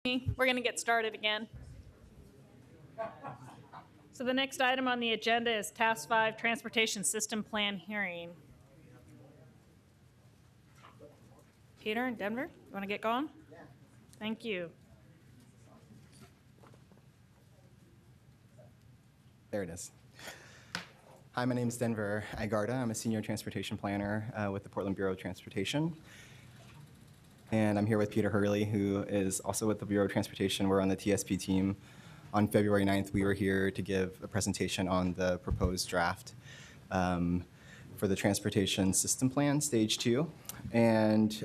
We're going to get started again. So the next item on the agenda is Task 5 Transportation System Plan Hearing. Peter and Denver, you want to get going? Yeah. Thank you. There it is. Hi, my name is Denver Igarda. I'm a senior transportation planner with the Portland Bureau of Transportation. And I'm here with Peter Hurley, who is also with the Bureau of Transportation. We're on the TSP team. On February 9th, we were here to give a presentation on the proposed draft for the Transportation System Plan, Stage 2. And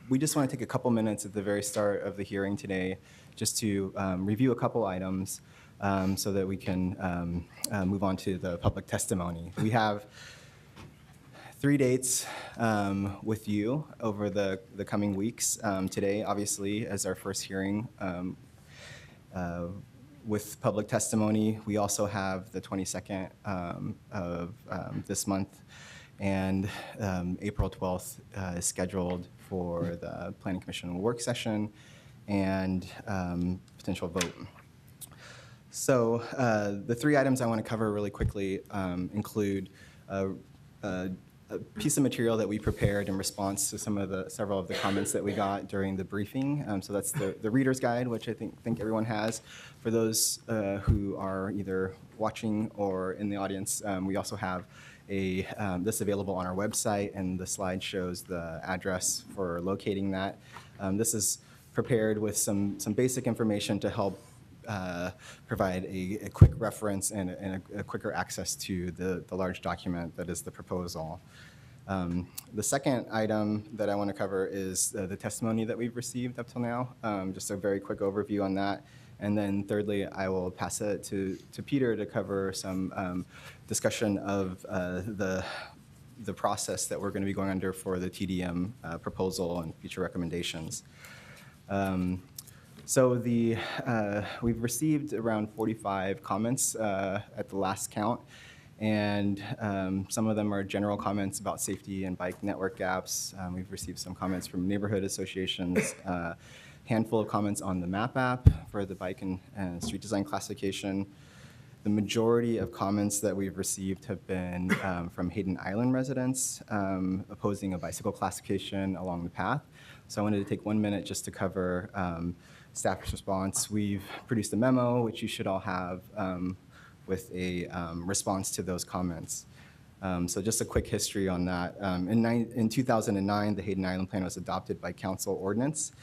we just want to take a couple minutes at the very start of the hearing today just to review a couple items so that we can move on to the public testimony. We have 3 dates with you over the coming weeks. Today, obviously, as our first hearing with public testimony. We also have the 22nd of this month, and April 12th is scheduled for the Planning Commission work session and potential vote. So the 3 items I want to cover really quickly include a piece of material that we prepared in response to several of the comments that we got during the briefing. So that's the reader's guide, which I think everyone has. For those who are either watching or in the audience, we also have this available on our website, and the slide shows the address for locating that. This is prepared with some basic information to help provide a quick reference and a quicker access to the large document that is the proposal. The second item that I want to cover is the testimony that we've received up till now, just a very quick overview on that. And then thirdly, I will pass it to Peter to cover some discussion of the process that we're going to be going under for the TDM proposal and future recommendations. So we've received around 45 comments at the last count, and some of them are general comments about safety and bike network gaps. We've received some comments from neighborhood associations, handful of comments on the MAP app for the bike and street design classification. The majority of comments that we've received have been from Hayden Island residents opposing a bicycle classification along the path. So I wanted to take 1 minute just to cover staff's response. We've produced a memo, which you should all have, with a response to those comments. So just a quick history on that. In 2009, the Hayden Island Plan was adopted by council ordinance.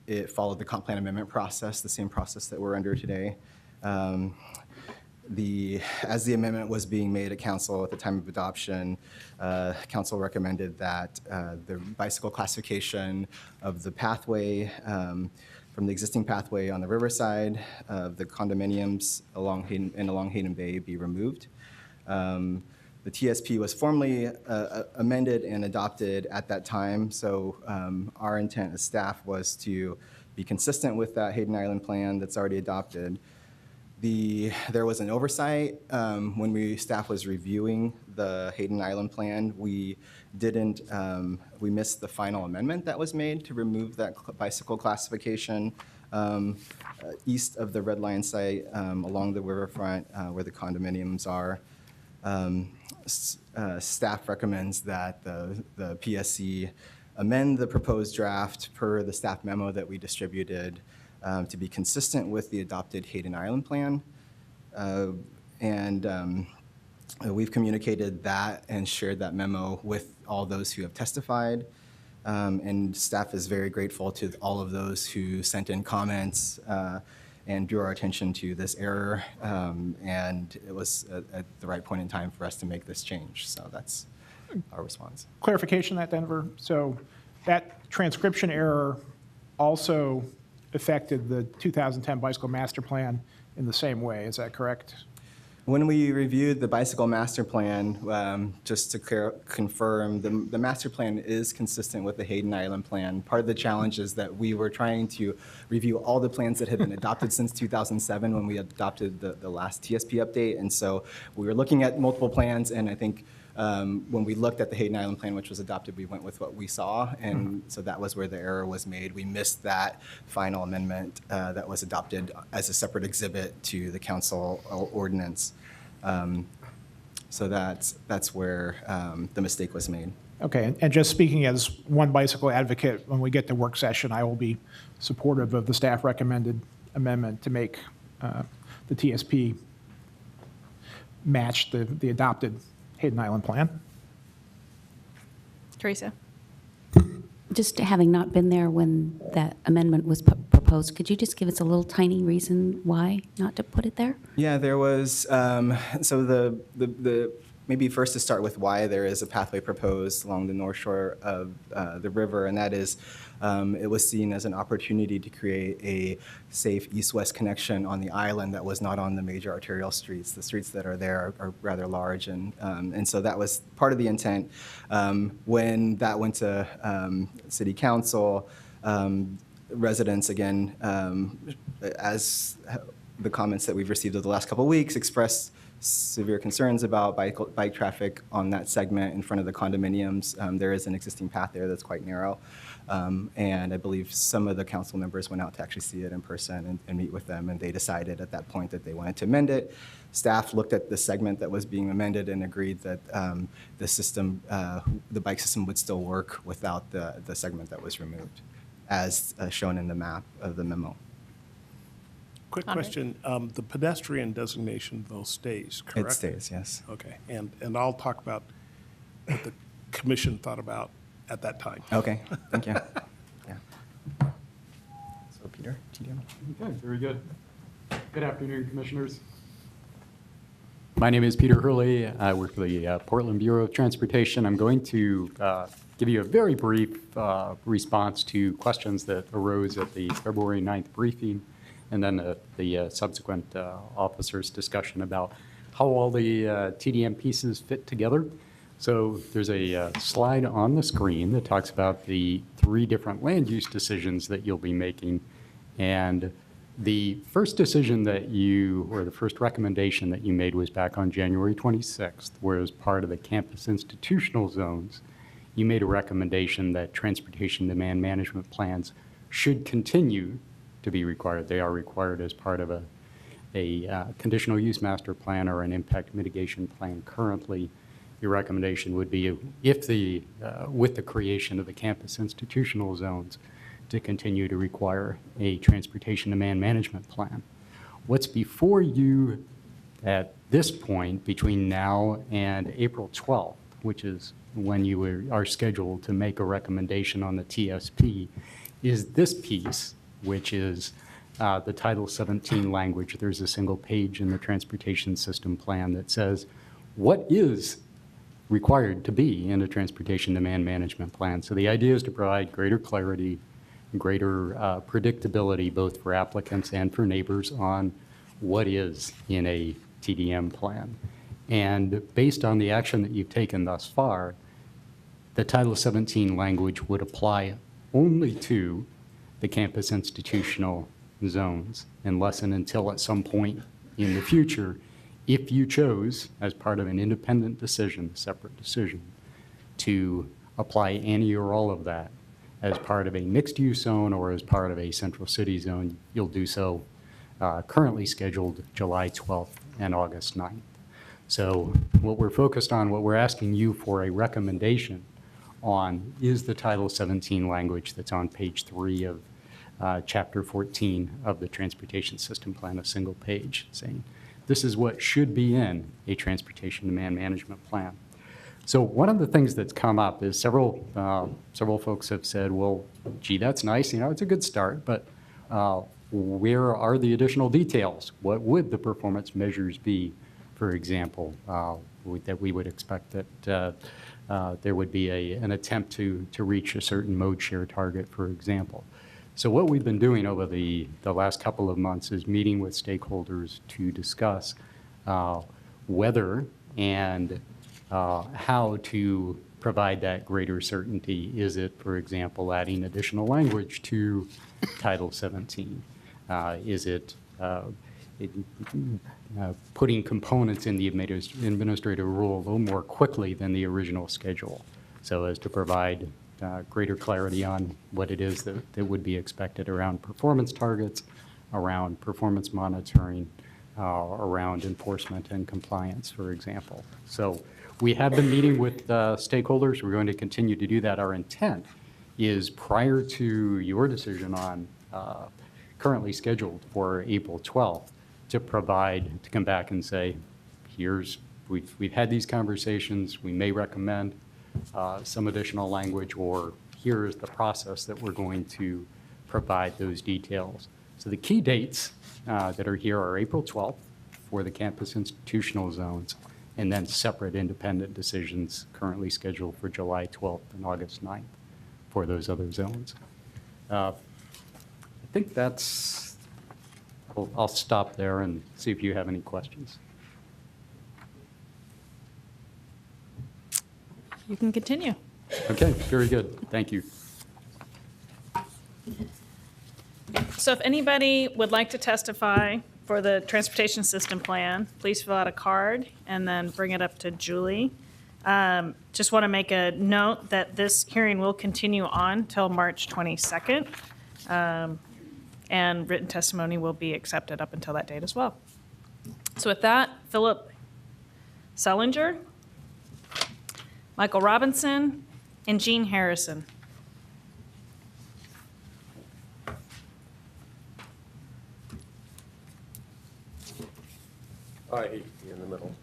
It followed the comp plan amendment process, the same process that we're under today. As the amendment was being made at council at the time of adoption, council recommended that the bicycle classification of the pathway from the existing pathway on the riverside of the condominiums along Hayden Bay be removed. The TSP was formally amended and adopted at that time, so our intent as staff was to be consistent with that Hayden Island plan that's already adopted. There was an oversight when staff was reviewing the Hayden Island plan. We missed the final amendment that was made to remove that bicycle classification east of the red line site along the riverfront where the condominiums are. Staff recommends that the PSC amend the proposed draft per the staff memo that we distributed to be consistent with the adopted Hayden Island plan. We've communicated that and shared that memo with all those who have testified. And staff is very grateful to all of those who sent in comments and drew our attention to this error. And it was at the right point in time for us to make this change. So that's our response. Clarification on that, Denver. So that transcription error also affected the 2010 bicycle master plan in the same way. Is that correct? When we reviewed the bicycle master plan, just to confirm, the master plan is consistent with the Hayden Island plan. Part of the challenge is that we were trying to review all the plans that had been adopted since 2007 when we adopted the last TSP update. And so we were looking at multiple plans, and I think when we looked at the Hayden Island plan, which was adopted, we went with what we saw, and so that was where the error was made. We missed that final amendment that was adopted as a separate exhibit to the council ordinance. So that's where the mistake was made. Okay, and just speaking as one bicycle advocate, when we get to work session, I will be supportive of the staff recommended amendment to make the TSP match the adopted Hayden Island plan. Teresa? Just having not been there when that amendment was proposed, could you just give us a little tiny reason why not to put it there? Yeah, there was, so the maybe first to start with why there is a pathway proposed along the north shore of the river, and that is it was seen as an opportunity to create a safe east-west connection on the island that was not on the major arterial streets. The streets that are there are rather large, and so that was part of the intent. When that went to city council, residents, again, as the comments that we've received over the last couple of weeks, expressed severe concerns about bike traffic on that segment in front of the condominiums. There is an existing path there that's quite narrow. And I believe some of the council members went out to actually see it in person and meet with them, and they decided at that point that they wanted to amend it. Staff looked at the segment that was being amended and agreed that the system, the bike system would still work without the segment that was removed, as shown in the map of the memo. Quick Andre? question, the pedestrian designation though stays, correct? It stays, yes. Okay, and I'll talk about what the commission thought about at that time. Okay, thank you. Yeah. So Peter, TDM. Okay, very good. Good afternoon, Commissioners. My name is Peter Hurley. I work for the Portland Bureau of Transportation. I'm going to give you a very brief response to questions that arose at the February 9th briefing, and then the subsequent officers' discussion about how all the TDM pieces fit together. So there's a slide on the screen that talks about the 3 different land use decisions that you'll be making. And the first decision that you, or the first recommendation that you made was back on January 26th, where as part of the campus institutional zones, you made a recommendation that transportation demand management plans should continue to be required. They are required as part of a conditional use master plan or an impact mitigation plan currently. Your recommendation would be if with the creation of the campus institutional zones to continue to require a transportation demand management plan. What's before you at this point between now and April 12th, which is when you are scheduled to make a recommendation on the TSP, is this piece, which is the Title 17 language. There's a single page in the transportation system plan that says what is required to be in a transportation demand management plan. So the idea is to provide greater clarity, greater predictability, both for applicants and for neighbors on what is in a TDM plan. And based on the action that you've taken thus far, the Title 17 language would apply only to the campus institutional zones, unless and until at some point in the future, if you chose, as part of an independent decision, a separate decision, to apply any or all of that as part of a mixed-use zone or as part of a central city zone, you'll do so currently scheduled July 12th and August 9th. So what we're focused on, what we're asking you for a recommendation on is the Title 17 language that's on page 3 of Chapter 14 of the Transportation System Plan, a single page, saying this is what should be in a transportation demand management plan. So one of the things that's come up is several folks have said, well, gee, that's nice, it's a good start, but where are the additional details? What would the performance measures be, for example, that we would expect that there would be an attempt to reach a certain mode share target, for example. So what we've been doing over the last couple of months is meeting with stakeholders to discuss whether and how to provide that greater certainty. Is it, for example, adding additional language to Title 17? Is it putting components in the administrative rule a little more quickly than the original schedule, so as to provide greater clarity on what it is that would be expected around performance targets, around performance monitoring, around enforcement and compliance, for example. So we have been meeting with stakeholders. We're going to continue to do that. Our intent is, prior to your decision on currently scheduled for April 12th, to come back and say, we've had these conversations, we may recommend some additional language, or here is the process that we're going to provide those details. So the key dates that are here are April 12th for the campus institutional zones, and then separate independent decisions currently scheduled for July 12th and August 9th for those other zones. I think that's, I'll stop there and see if you have any questions. You can continue. Okay, very good. Thank you. So if anybody would like to testify for the transportation system plan, please fill out a card and then bring it up to Julie. Just want to make a note that this hearing will continue on till March 22nd. And written testimony will be accepted up until that date as well. So with that, Philip Sellinger, Michael Robinson, and Jean Harrison. I hate to be in the middle.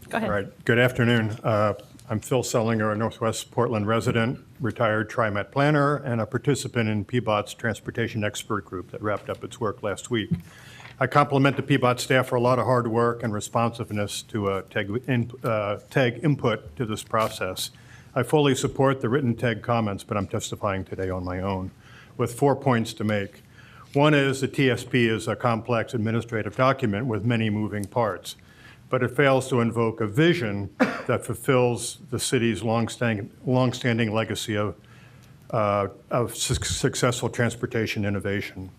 Go ahead. All right, good afternoon. I'm Phil Sellinger, a Northwest Portland resident, retired TriMet planner, and a participant in PBOT's Transportation Expert Group that wrapped up its work last week. I compliment the PBOT staff for a lot of hard work and responsiveness to TEG input to this process. I fully support the written TEG comments, but I'm testifying today on my own with 4 points to make. One is the TSP is a complex administrative document with many moving parts, but it fails to invoke a vision that fulfills the city's longstanding legacy of successful transportation innovation.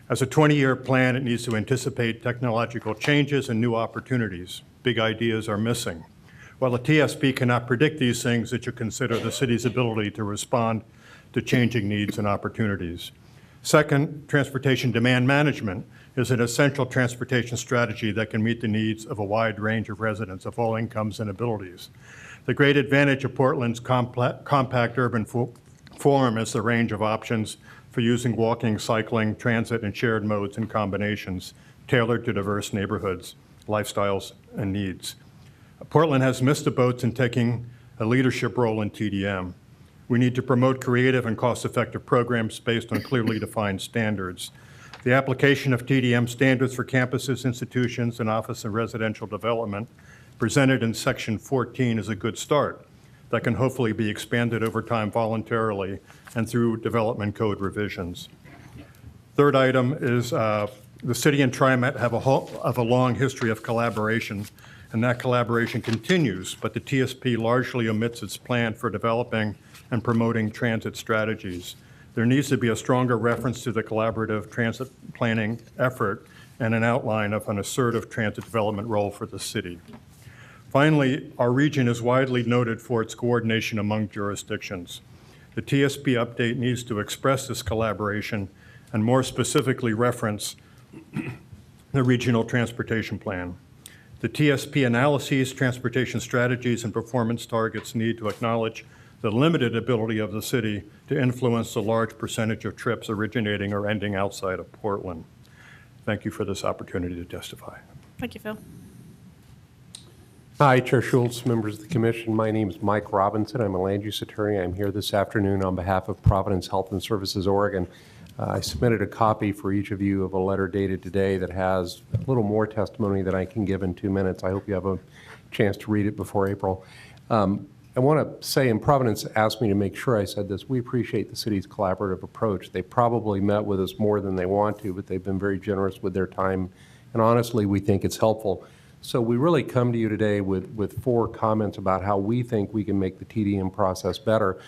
As a 20-year plan, it needs to anticipate technological changes and new opportunities. Big ideas are missing. While the TSP cannot predict these things, it should consider the city's ability to respond to changing needs and opportunities. Second, transportation demand management is an essential transportation strategy that can meet the needs of a wide range of residents of all incomes and abilities. The great advantage of Portland's compact urban form is the range of options for using walking, cycling, transit, and shared modes and combinations tailored to diverse neighborhoods, lifestyles, and needs. Portland has missed the boats in taking a leadership role in TDM. We need to promote creative and cost-effective programs based on clearly defined standards. The application of TDM standards for campuses, institutions, and office and residential development presented in Section 14 is a good start that can hopefully be expanded over time voluntarily and through development code revisions. Third item is the city and TriMet have a long history of collaboration, and that collaboration continues, but the TSP largely omits its plan for developing and promoting transit strategies. There needs to be a stronger reference to the collaborative transit planning effort and an outline of an assertive transit development role for the city. Finally, our region is widely noted for its coordination among jurisdictions. The TSP update needs to express this collaboration and more specifically reference the regional transportation plan. The TSP analyses, transportation strategies, and performance targets need to acknowledge the limited ability of the city to influence the large percentage of trips originating or ending outside of Portland. Thank you for this opportunity to testify. Thank you, Phil. Hi, Chair Schultz, members of the commission. My name is Mike Robinson. I'm a land use attorney. I'm here this afternoon on behalf of Providence Health and Services Oregon. I submitted a copy for each of you of a letter dated today that has a little more testimony than I can give in 2 minutes. I hope you have a chance to read it before April. I want to say, and Providence asked me to make sure I said this, we appreciate the city's collaborative approach. They probably met with us more than they want to, but they've been very generous with their time, and honestly, we think it's helpful. So we really come to you today with 4 comments about how we think we can make the TDM process better.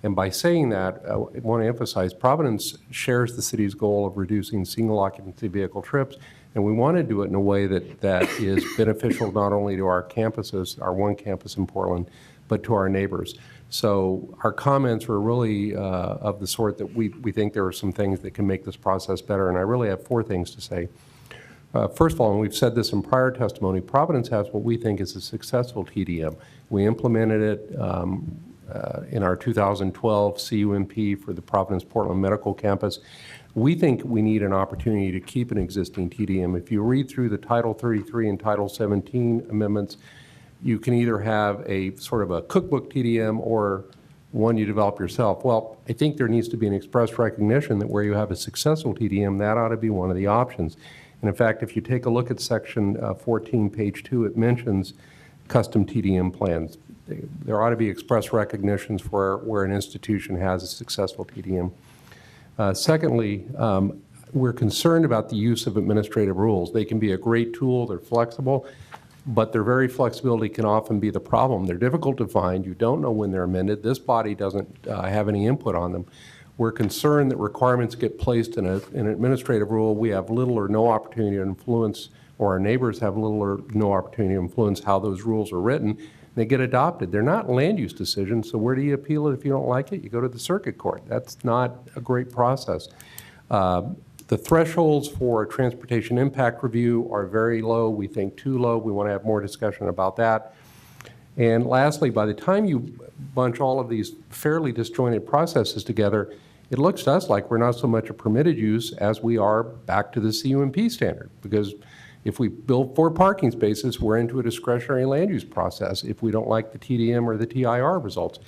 And by saying that, I want to emphasize Providence shares the city's goal of reducing single occupancy vehicle trips, and we want to do it in a way that is beneficial not only to our campuses, our one campus in Portland, but to our neighbors. So our comments were really of the sort that we think there are some things that can make this process better, and I really have 4 things to say. First of all, and we've said this in prior testimony, Providence has what we think is a successful TDM. We implemented it in our 2012 CUMP for the Providence Portland Medical Campus. We think we need an opportunity to keep an existing TDM. If you read through the Title 33 and Title 17 amendments, you can either have a sort of a cookbook TDM or one you develop yourself. Well, I think there needs to be an express recognition that where you have a successful TDM, that ought to be one of the options. And in fact, if you take a look at Section 14, page 2, it mentions custom TDM plans. There ought to be express recognitions for where an institution has a successful TDM. Secondly, we're concerned about the use of administrative rules. They can be a great tool, they're flexible, but their very flexibility can often be the problem. They're difficult to find, you don't know when they're amended, this body doesn't have any input on them. We're concerned that requirements get placed in an administrative rule, we have little or no opportunity to influence, or our neighbors have little or no opportunity to influence how those rules are written. They get adopted. They're not land use decisions, so where do you appeal it if you don't like it? You go to the circuit court. That's not a great process. The thresholds for a transportation impact review are very low. We think too low. We want to have more discussion about that. And lastly, by the time you bunch all of these fairly disjointed processes together, it looks to us like we're not so much a permitted use as we are back to the CUMP standard, because if we build 4 parking spaces, we're into a discretionary land use process if we don't like the TDM or the TIR results.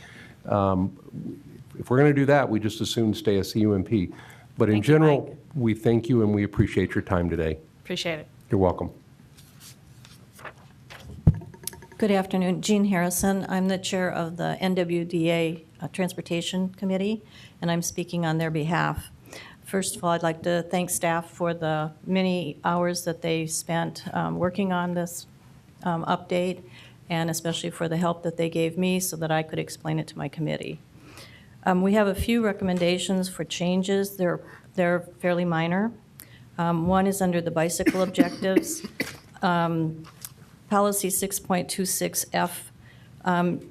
If we're going to do that, we just assume stay a CUMP. But in Thank you, general, Mike. we thank you and we appreciate your time today. Appreciate it. You're welcome. Good afternoon. Jean Harrison. I'm the chair of the NWDA Transportation Committee, and I'm speaking on their behalf. First of all, I'd like to thank staff for the many hours that they spent working on this update, and especially for the help that they gave me so that I could explain it to my committee. We have a few recommendations for changes. They're fairly minor. One is under the bicycle objectives. Policy 6.26F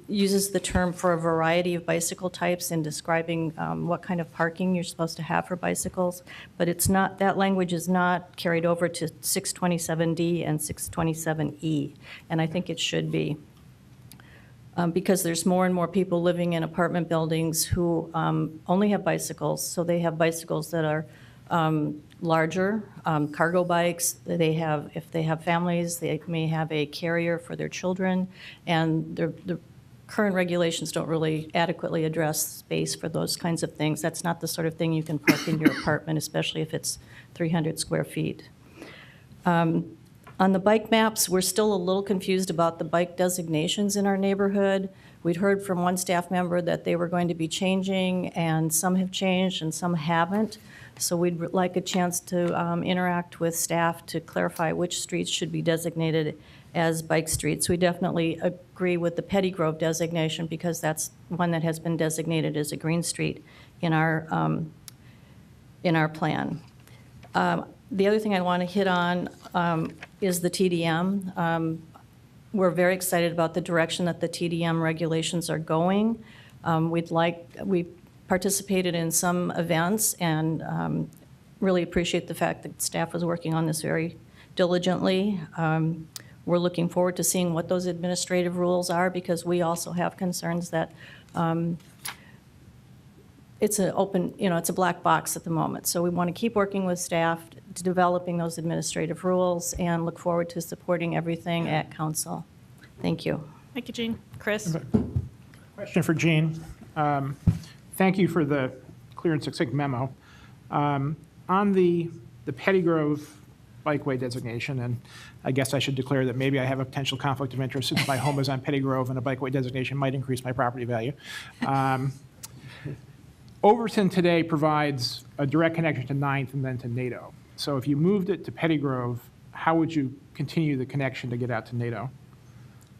uses the term for a variety of bicycle types in describing what kind of parking you're supposed to have for bicycles, but it's not, that language is not carried over to 627D and 627E, and I think it should be. Because there's more and more people living in apartment buildings who only have bicycles, so they have bicycles that are larger, cargo bikes. They have, if they have families, they may have a carrier for their children, and the current regulations don't really adequately address space for those kinds of things. That's not the sort of thing you can park in your apartment, especially if it's 300 square feet. On the bike maps, we're still a little confused about the bike designations in our neighborhood. We'd heard from one staff member that they were going to be changing, and some have changed and some haven't. So we'd like a chance to interact with staff to clarify which streets should be designated as bike streets. We definitely agree with the Pettygrove designation because that's one that has been designated as a green street in our plan. The other thing I want to hit on is the TDM. We're very excited about the direction that the TDM regulations are going. We participated in some events and really appreciate the fact that staff was working on this very diligently. We're looking forward to seeing what those administrative rules are because we also have concerns that it's an open, it's a black box at the moment. So we want to keep working with staff to developing those administrative rules and look forward to supporting everything at council. Thank you. Thank you, Jean. Chris? Question for Jean. Thank you for the clear and succinct memo. On the Pettygrove bikeway designation, and I guess I should declare that maybe I have a potential conflict of interest since my home is on Pettygrove and a bikeway designation might increase my property value. Overton today provides a direct connection to 9th and then to NATO. So if you moved it to Pettygrove, how would you continue the connection to get out to NATO?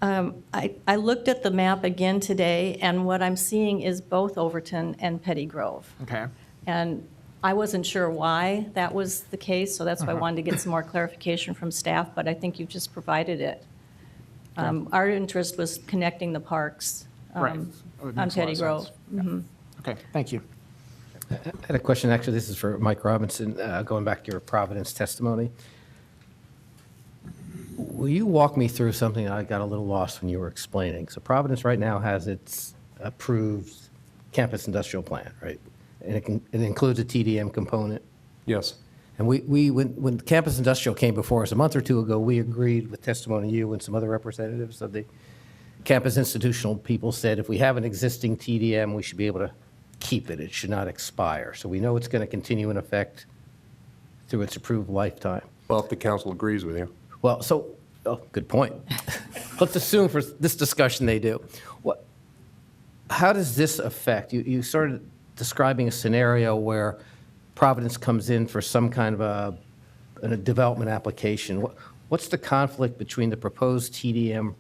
I looked at the map again today, and what I'm seeing is both Overton and Petty Grove. Okay. And I wasn't sure why that was the case, so that's why I wanted to get some more clarification from staff, but I think you've just provided it. Our interest was connecting the parks Right. on Oh, it makes a lot Petty of Grove. sense. Okay, thank you. I had a question, actually, this is for Mike Robinson, going back to your Providence testimony. Will you walk me through something I got a little lost when you were explaining? So Providence right now has its approved campus industrial plan, right? And it includes a TDM component. Yes. And when campus industrial came before us a month or two ago, we agreed with testimony you and some other representatives of the campus institutional people said, if we have an existing TDM, we should be able to keep it. It should not expire. So we know it's going to continue in effect through its approved lifetime. Well, if the council agrees with you. Well, good point. Let's assume for this discussion they do. How does this affect? You started describing a scenario where Providence comes in for some kind of a development application. What's the conflict between the proposed TDM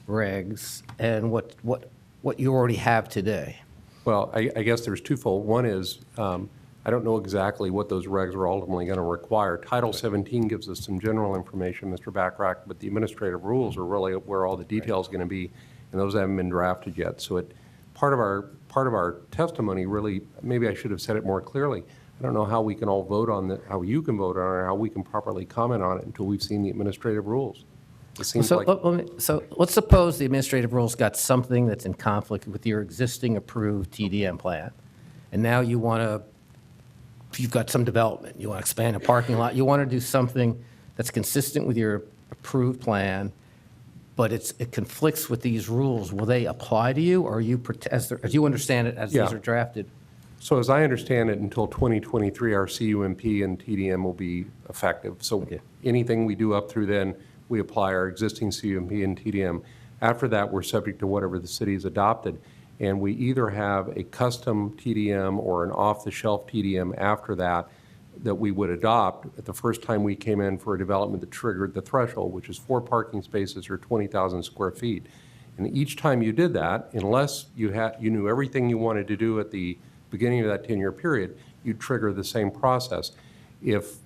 regs and what you already have today? Well, I guess there's twofold. One is, I don't know exactly what those regs are ultimately going to require. Title 17 gives us some general information, Mr. Bachrach, but the administrative rules are really where all the details are going to be, and those haven't been drafted yet. So part of our testimony really, maybe I should have said it more clearly. I don't know how we can all vote on that, how you can vote on it, or how we can properly comment on it until we've seen the administrative rules. It seems So, like. so let's suppose the administrative rules got something that's in conflict with your existing approved TDM plan, and now you've got some development, you want to expand a parking lot, you want to do something that's consistent with your approved plan, but it conflicts with these rules. Will they apply to you, or as you understand it, as these Yeah. are drafted? So as I understand it, until 2023, our CUMP and TDM will be effective. So Okay. anything we do up through then, we apply our existing CUMP and TDM. After that, we're subject to whatever the city's adopted. And we either have a custom TDM or an off-the-shelf TDM after that we would adopt at the first time we came in for a development that triggered the threshold, which is 4 parking spaces or 20,000 square feet. And each time you did that, unless you knew everything you wanted to do at the beginning of that 10-year period, you'd trigger the same process. If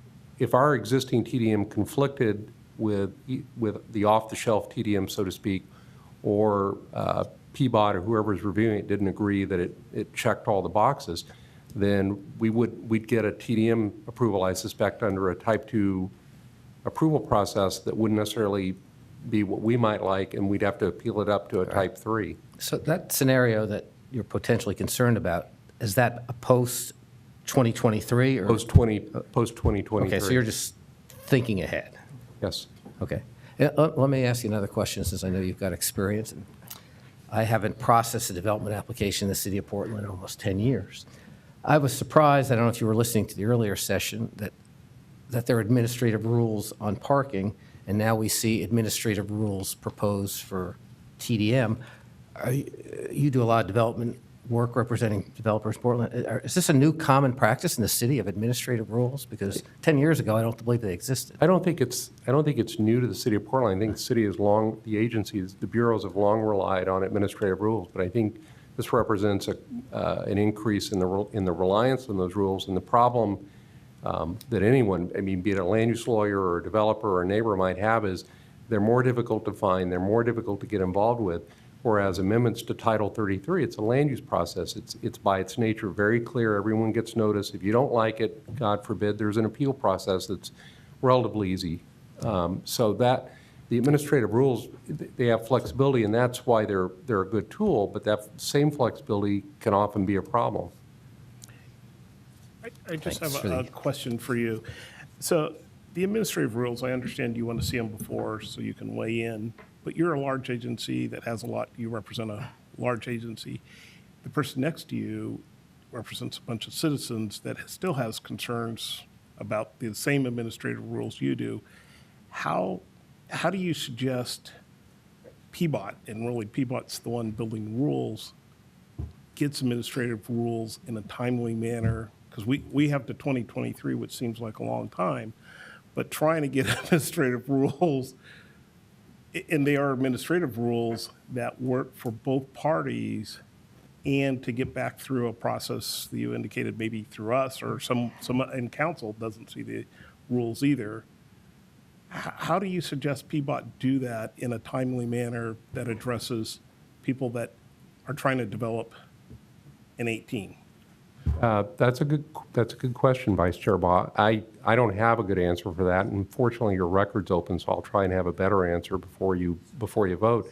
our existing TDM conflicted with the off-the-shelf TDM, so to speak, or PBOT or whoever's reviewing it didn't agree that it checked all the boxes, then we'd get a TDM approval, I suspect, under a Type 2 approval process that wouldn't necessarily be what we might like, and we'd have to appeal it up to a Type 3. So that scenario that you're potentially concerned about, is that a post-2023? Post-2023. Okay, so you're just thinking ahead. Yes. Okay. Let me ask you another question, since I know you've got experience. And I haven't processed a development application in the city of Portland in almost 10 years. I was surprised, I don't know if you were listening to the earlier session, that there are administrative rules on parking, and now we see administrative rules proposed for TDM. You do a lot of development work representing developers in Portland. Is this a new common practice in the city of administrative rules? Because 10 years ago, I don't believe they existed. I don't think it's new to the city of Portland. I think the city has long, the agencies, the bureaus have long relied on administrative rules, but I think this represents an increase in the reliance on those rules. And the problem that anyone, be it a land use lawyer or a developer or a neighbor might have, is they're more difficult to find, they're more difficult to get involved with. Whereas amendments to Title 33, it's a land use process. It's by its nature very clear. Everyone gets notice. If you don't like it, God forbid, there's an appeal process that's relatively easy. So that the administrative rules, they have flexibility, and that's why they're a good tool. But that same flexibility can often be a problem. I just Thanks have for a the- question for you. So the administrative rules, I understand you want to see them before so you can weigh in, but you're a large agency that has a lot, you represent a large agency. The person next to you represents a bunch of citizens that still has concerns about the same administrative rules you do. How do you suggest PBOT, and really PBOT's the one building the rules, gets administrative rules in a timely manner? Because we have to 2023, which seems like a long time, but trying to get administrative rules And they are administrative rules that work for both parties, and to get back through a process that you indicated, maybe through us or some in council doesn't see the rules either. How do you suggest PBOT do that in a timely manner that addresses people that are trying to develop in 18? That's a good question, Vice Chair Baugh. I don't have a good answer for that. Unfortunately, your record's open, so I'll try and have a better answer before you vote.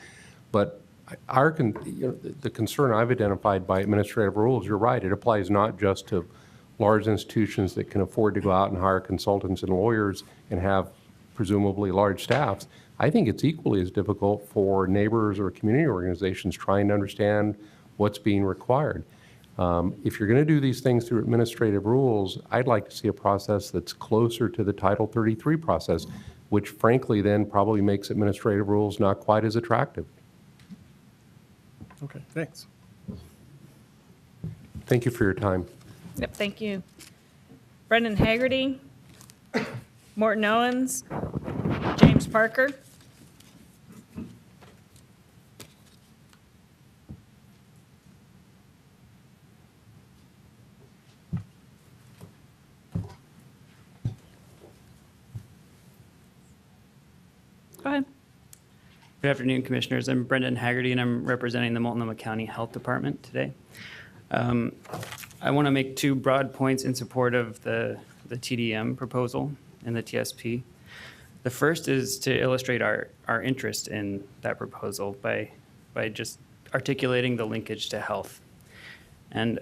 But the concern I've identified by administrative rules, you're right, it applies not just to large institutions that can afford to go out and hire consultants and lawyers and have presumably large staffs. I think it's equally as difficult for neighbors or community organizations trying to understand what's being required. If you're going to do these things through administrative rules, I'd like to see a process that's closer to the Title 33 process, which frankly then probably makes administrative rules not quite as attractive. Okay, thanks. Thank you for your time. Yep, thank you. Brendan Haggerty, Morton Owens, James Parker. Go ahead. Good afternoon, Commissioners. I'm Brendan Haggerty, and I'm representing the Multnomah County Health Department today. I want to make two broad points in support of the TDM proposal and the TSP. The first is to illustrate our interest in that proposal by just articulating the linkage to health. And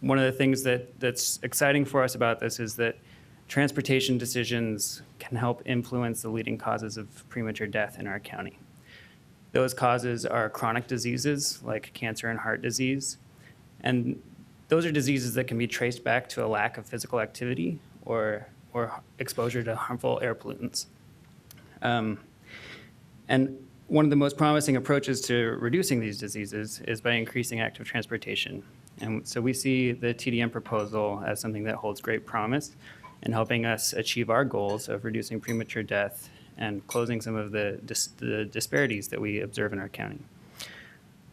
one of the things that's exciting for us about this is that transportation decisions can help influence the leading causes of premature death in our county. Those causes are chronic diseases like cancer and heart disease. And those are diseases that can be traced back to a lack of physical activity or exposure to harmful air pollutants. And one of the most promising approaches to reducing these diseases is by increasing active transportation. And so we see the TDM proposal as something that holds great promise in helping us achieve our goals of reducing premature death and closing some of the disparities that we observe in our county.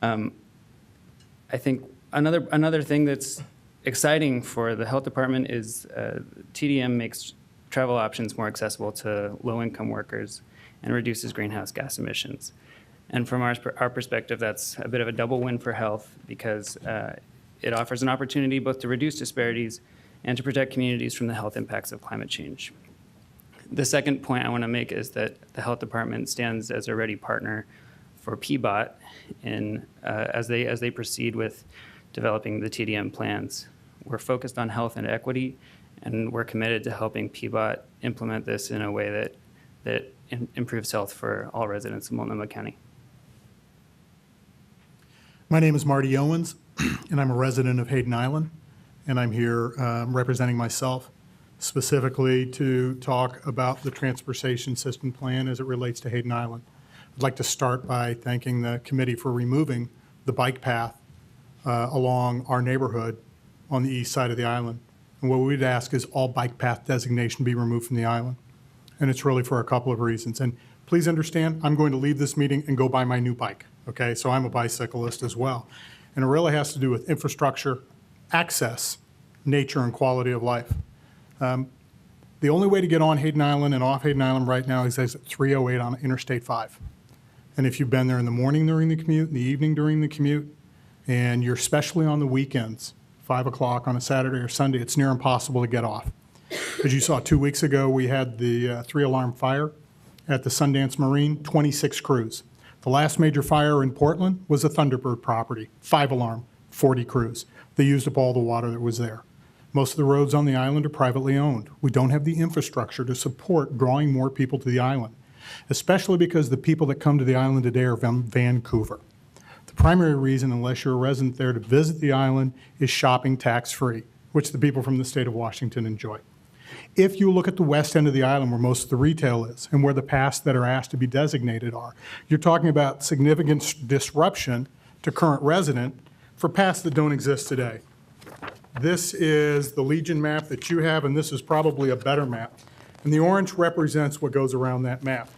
I think another thing that's exciting for the health department is TDM makes travel options more accessible to low-income workers and reduces greenhouse gas emissions. And from our perspective, that's a bit of a double win for health because it offers an opportunity both to reduce disparities and to protect communities from the health impacts of climate change. The second point I want to make is that the health department stands as a ready partner for PBOT as they proceed with developing the TDM plans. We're focused on health and equity, and we're committed to helping PBOT implement this in a way that improves health for all residents of Multnomah County. My name is Marty Owens, and I'm a resident of Hayden Island, and I'm here representing myself specifically to talk about the transportation system plan as it relates to Hayden Island. I'd like to start by thanking the committee for removing the bike path along our neighborhood on the east side of the island. And what we'd ask is all bike path designation be removed from the island. And it's really for a couple of reasons. And please understand, I'm going to leave this meeting and go buy my new bike, okay? So I'm a bicyclist as well. And it really has to do with infrastructure, access, nature, and quality of life. The only way to get on Hayden Island and off Hayden Island right now is exit 308 on Interstate 5. And if you've been there in the morning during the commute, in the evening during the commute, and you're especially on the weekends, 5 o'clock on a Saturday or Sunday, it's near impossible to get off. As you saw 2 weeks ago, we had the 3-alarm fire at the Sundance Marine, 26 crews. The last major fire in Portland was a Thunderbird property, 5-alarm, 40 crews. They used up all the water that was there. Most of the roads on the island are privately owned. We don't have the infrastructure to support drawing more people to the island, especially because the people that come to the island today are from Vancouver. The primary reason, unless you're a resident there to visit the island, is shopping tax-free, which the people from the state of Washington enjoy. If you look at the west end of the island where most of the retail is and where the paths that are asked to be designated are, you're talking about significant disruption to current resident for paths that don't exist today. This is the Legion map that you have, and this is probably a better map. And the orange represents what goes around that map.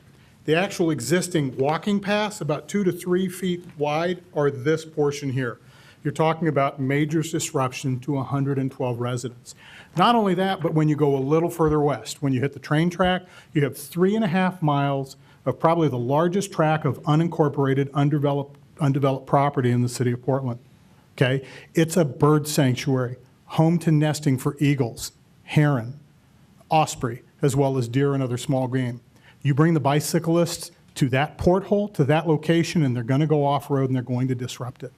The actual existing walking paths, about 2 to 3 feet wide, are this portion here. You're talking about major disruption to 112 residents. Not only that, but when you go a little further west, when you hit the train track, you have 3.5 miles of probably the largest tract of unincorporated, undeveloped property in the city of Portland. Okay? It's a bird sanctuary, home to nesting for eagles, heron, osprey, as well as deer and other small game. You bring the bicyclists to that porthole, to that location, and they're going to go off-road and they're going to disrupt it.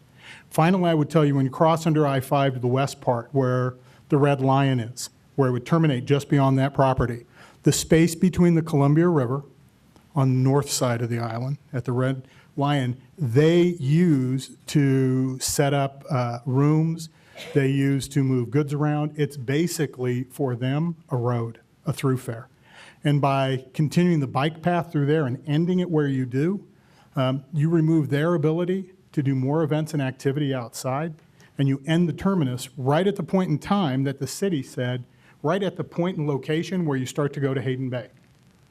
Finally, I would tell you, when you cross under I-5 to the west part where the Red Lion is, where it would terminate just beyond that property, the space between the Columbia River on the north side of the island at the Red Lion, they use to set up rooms, they use to move goods around. It's basically, for them, a road, a thoroughfare. And by continuing the bike path through there and ending it where you do, you remove their ability to do more events and activity outside, and you end the terminus right at the point in time that the city said, right at the point and location where you start to go to Hayden Bay.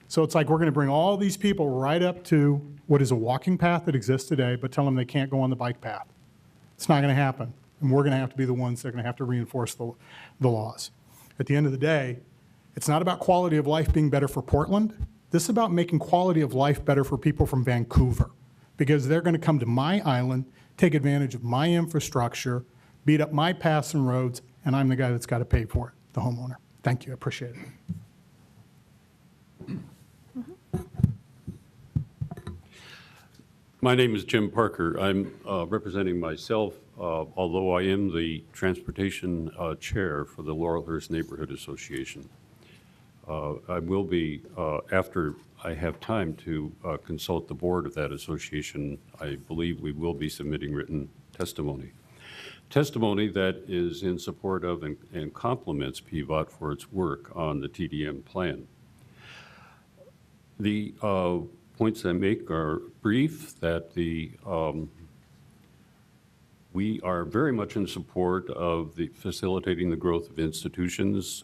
So it's like we're going to bring all these people right up to what is a walking path that exists today, but tell them they can't go on the bike path. It's not going to happen, and we're going to have to be the ones that are going to have to reinforce the laws. At the end of the day, it's not about quality of life being better for Portland. This is about making quality of life better for people from Vancouver, because they're going to come to my island, take advantage of my infrastructure, beat up my paths and roads, and I'm the guy that's got to pay for it, the homeowner. Thank you, I appreciate it. My name is Jim Parker. I'm representing myself, although I am the transportation chair for the Laurelhurst Neighborhood Association. I will be, after I have time to consult the board of that association, I believe we will be submitting written testimony. Testimony that is in support of and compliments PVOT for its work on the TDM plan. The points I make are brief, that we are very much in support of the facilitating the growth of institutions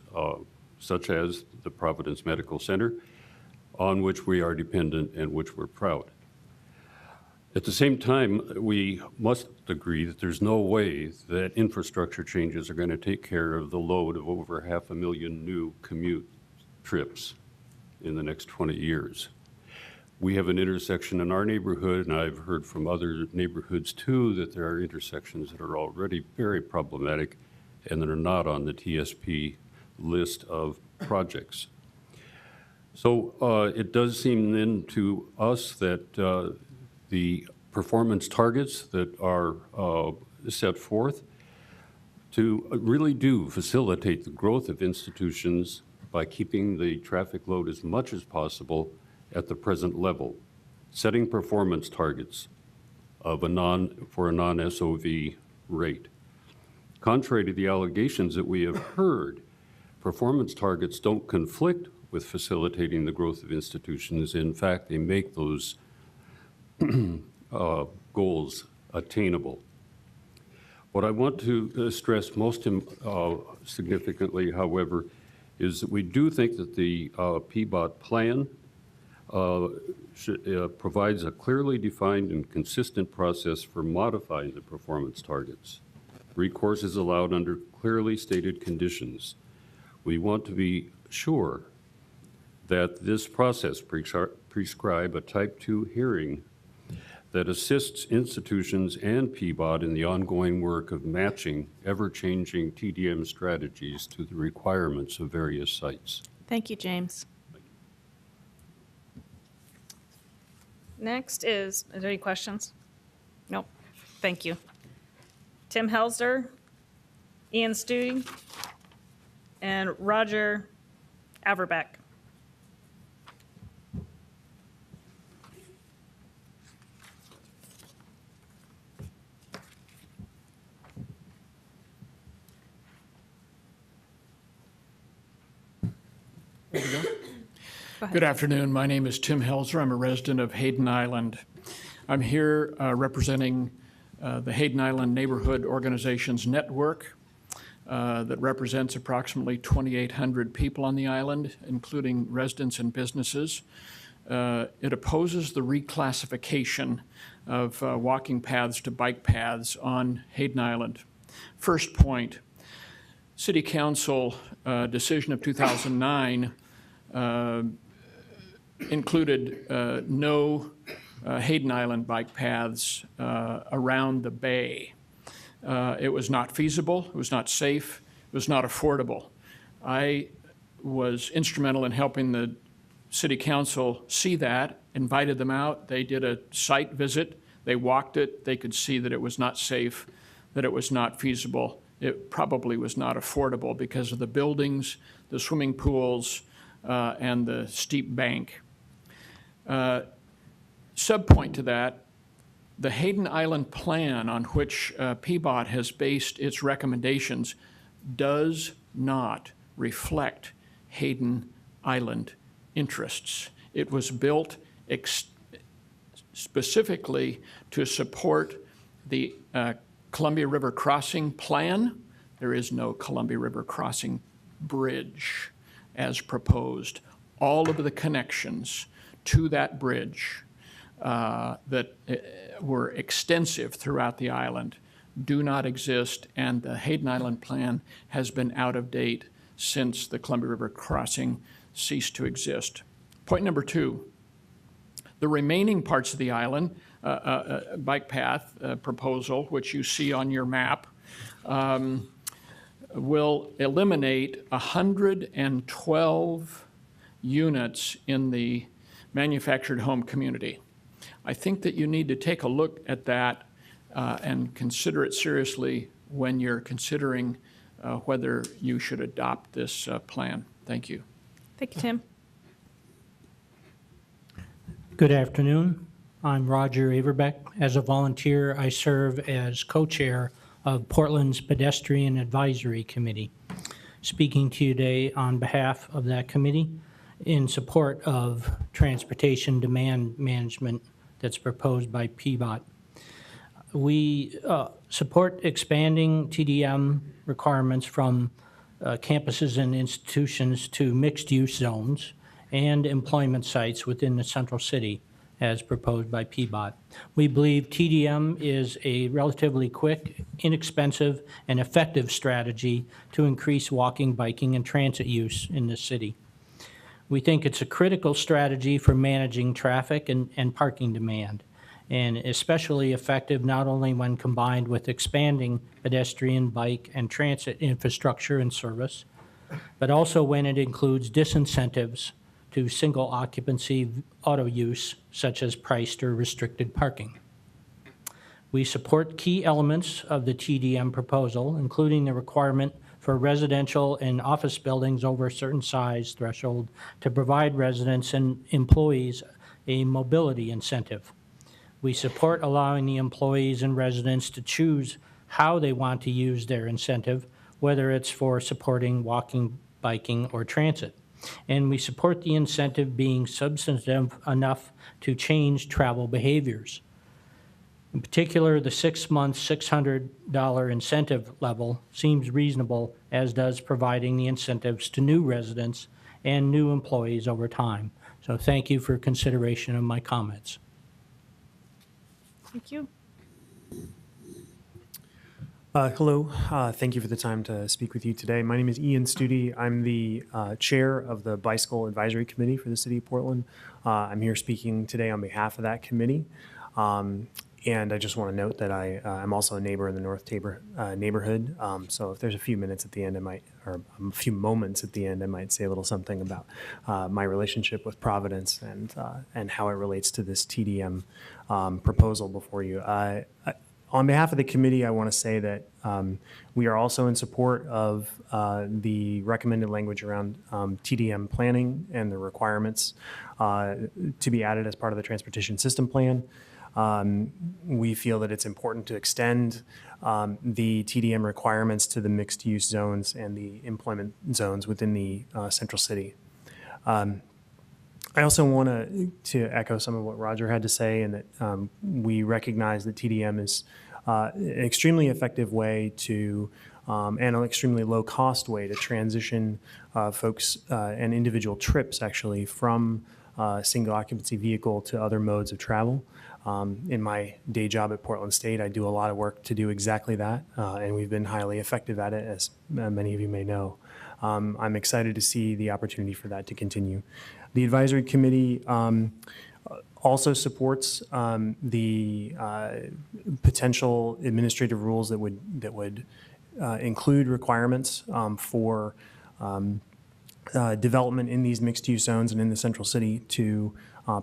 such as the Providence Medical Center, on which we are dependent and which we're proud. At the same time, we must agree that there's no way that infrastructure changes are going to take care of the load of over 500,000 new commute trips in the next 20 years. We have an intersection in our neighborhood, and I've heard from other neighborhoods too, that there are intersections that are already very problematic and that are not on the TSP list of projects. So it does seem then to us that the performance targets that are set forth to really do facilitate the growth of institutions by keeping the traffic load as much as possible at the present level, setting performance targets of for a non-SOV rate. Contrary to the allegations that we have heard, performance targets don't conflict with facilitating the growth of institutions. In fact, they make those goals attainable. What I want to stress most significantly, however, is that we do think that the PBOT plan provides a clearly defined and consistent process for modifying the performance targets. Recourse is allowed under clearly stated conditions. We want to be sure that this process prescribe a Type 2 hearing that assists institutions and PBOT in the ongoing work of matching ever-changing TDM strategies to the requirements of various sites. Thank you, James. Next are there any questions? Nope. Thank you. Tim Helzer, Ian Stewing, and Roger Averbeck. Good afternoon. My name is Tim Helzer. I'm a resident of Hayden Island. I'm here representing the Hayden Island Neighborhood Organizations Network that represents approximately 2,800 people on the island, including residents and businesses. it opposes the reclassification of walking paths to bike paths on Hayden Island. First point, City Council decision of 2009 included no Hayden Island bike paths around the bay. It was not feasible, it was not safe, it was not affordable. I was instrumental in helping the City Council see that, invited them out, they did a site visit, they walked it, they could see that it was not safe, that it was not feasible. It probably was not affordable because of the buildings, the swimming pools, and the steep bank. Subpoint to that, the Hayden Island plan on which PBOT has based its recommendations does not reflect Hayden Island interests. It was built specifically to support the Columbia River Crossing plan. There is no Columbia River Crossing bridge as proposed. All of the connections to that bridge that were extensive throughout the island do not exist, and the Hayden Island plan has been out of date since the Columbia River Crossing ceased to exist. Point number two, the remaining parts of the island, bike path proposal, which you see on your map, will eliminate 112 units in the manufactured home community. I think that you need to take a look at that and consider it seriously when you're considering whether you should adopt this plan. Thank you. Thank you, Tim. Good afternoon. I'm Roger Averbeck. As a volunteer, I serve as co-chair of Portland's Pedestrian Advisory Committee, speaking to you today on behalf of that committee in support of transportation demand management that's proposed by PBOT. We support expanding TDM requirements from campuses and institutions to mixed-use zones and employment sites within the central city as proposed by PBOT. We believe TDM is a relatively quick, inexpensive, and effective strategy to increase walking, biking, and transit use in the city. We think it's a critical strategy for managing traffic and parking demand, and especially effective not only when combined with expanding pedestrian, bike, and transit infrastructure and service, but also when it includes disincentives to single occupancy auto use, such as priced or restricted parking. We support key elements of the TDM proposal, including the requirement for residential and office buildings over a certain size threshold to provide residents and employees a mobility incentive. We support allowing the employees and residents to choose how they want to use their incentive, whether it's for supporting walking, biking, or transit. And we support the incentive being substantive enough to change travel behaviors. In particular, the 6-month, $600 incentive level seems reasonable, as does providing the incentives to new residents and new employees over time. So thank you for consideration of my comments. Thank you. Hello, thank you for the time to speak with you today. My name is Ian Studi. I'm the chair of the Bicycle Advisory Committee for the City of Portland. I'm here speaking today on behalf of that committee. And I just want to note that I'm also a neighbor in the North Tabor neighborhood. So if there's a few minutes at the end, or a few moments at the end, I might say a little something about my relationship with Providence and how it relates to this TDM proposal before you. On behalf of the committee, I want to say that we are also in support of the recommended language around TDM planning and the requirements to be added as part of the transportation system plan. We feel that it's important to extend the TDM requirements to the mixed-use zones and the employment zones within the central city. I also want to echo some of what Roger had to say, and that we recognize that TDM is an extremely effective way to, and an extremely low-cost way to transition folks and individual trips, actually, from single occupancy vehicle to other modes of travel. In my day job at Portland State, I do a lot of work to do exactly that, and we've been highly effective at it, as many of you may know. I'm excited to see the opportunity for that to continue. The advisory committee also supports the potential administrative rules that would include requirements for development in these mixed-use zones and in the central city to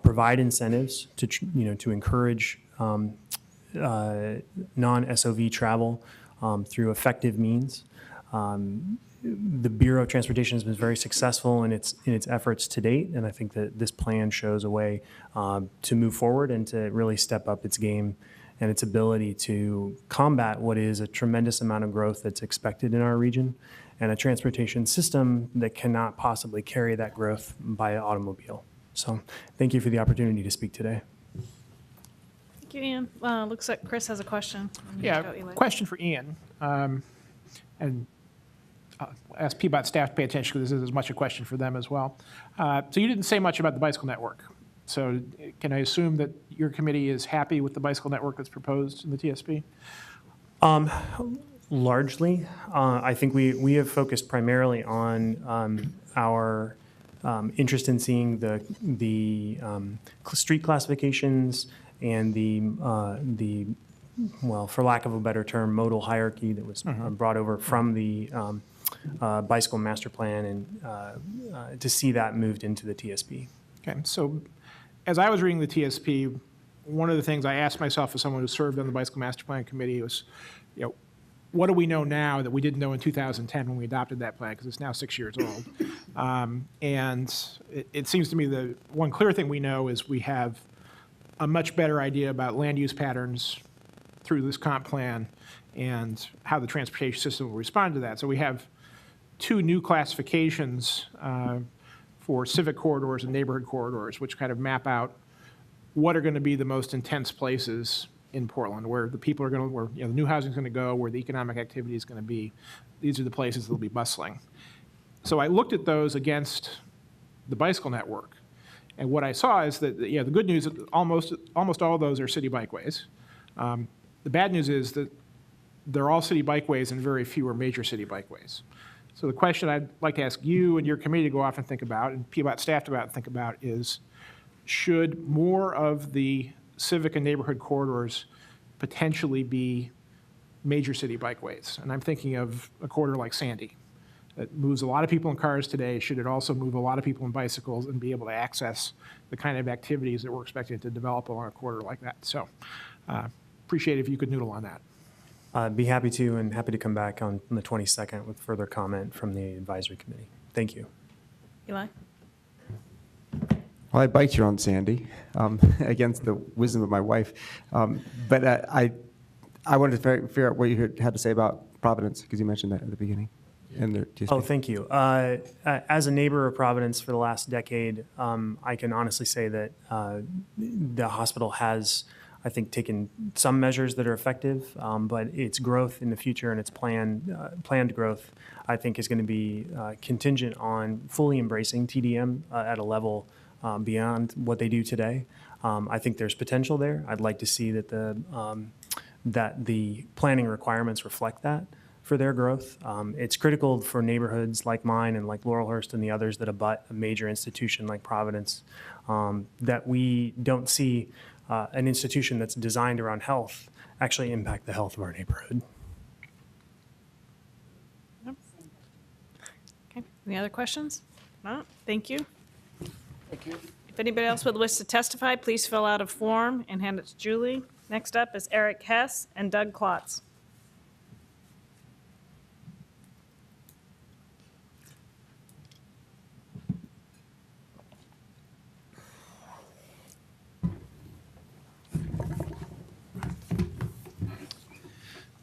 provide incentives to encourage non-SOV travel through effective means. The Bureau of Transportation has been very successful in its efforts to date, and I think that this plan shows a way to move forward and to really step up its game and its ability to combat what is a tremendous amount of growth that's expected in our region, and a transportation system that cannot possibly carry that growth by automobile. So thank you for the opportunity to speak today. Thank you, Ian. Looks like Chris has a question. Yeah, Go, Eli. question for Ian. And I'll ask PBOT staff to pay attention because this is as much a question for them as well. So you didn't say much about the bicycle network. So can I assume that your committee is happy with the bicycle network that's proposed in the TSP? Largely. I think we have focused primarily on our interest in seeing the street classifications and the well, for lack of a better term, modal hierarchy that was brought over from the bicycle master plan, and to see that moved into the TSP. Okay, so as I was reading the TSP, one of the things I asked myself as someone who served on the bicycle master plan committee was, what do we know now that we didn't know in 2010 when we adopted that plan, because it's now 6 years old. And it seems to me the one clear thing we know is we have a much better idea about land use patterns through this comp plan and how the transportation system will respond to that. So we have 2 new classifications for civic corridors and neighborhood corridors, which kind of map out what are going to be the most intense places in Portland, where the people are going to, where the new housing is going to go, where the economic activity is going to be. These are the places that will be bustling. So I looked at those against the bicycle network, and what I saw is that the good news is almost all of those are city bikeways. The bad news is that they're all city bikeways and very few are major city bikeways. So the question I'd like to ask you and your committee to go off and think about, and PBOT staff to go out and think about, is should more of the civic and neighborhood corridors potentially be major city bikeways? And I'm thinking of a corridor like Sandy that moves a lot of people in cars today. Should it also move a lot of people in bicycles and be able to access the kind of activities that we're expecting to develop along a corridor like that? So appreciate it if you could noodle on that. I'd be happy to, and happy to come back on the 22nd with further comment from the advisory committee. Thank you. Eli? Well, I biked you on Sandy against the wisdom of my wife. But I wanted to figure out what you had to say about Providence, because you mentioned that at the beginning. Oh, thank you. As a neighbor of Providence for the last decade, I can honestly say that the hospital has, I think, taken some measures that are effective, but its growth in the future and its planned growth, I think, is going to be contingent on fully embracing TDM at a level beyond what they do today. I think there's potential there. I'd like to see that the planning requirements reflect that for their growth. It's critical for neighborhoods like mine and like Laurelhurst and the others that abut a major institution like Providence, that we don't see an institution that's designed around health actually impact the health of our neighborhood. Okay, any other questions? No, thank you. Thank you. If anybody else would wish to testify, please fill out a form and hand it to Julie. Next up is Eric Hess and Doug Klotz.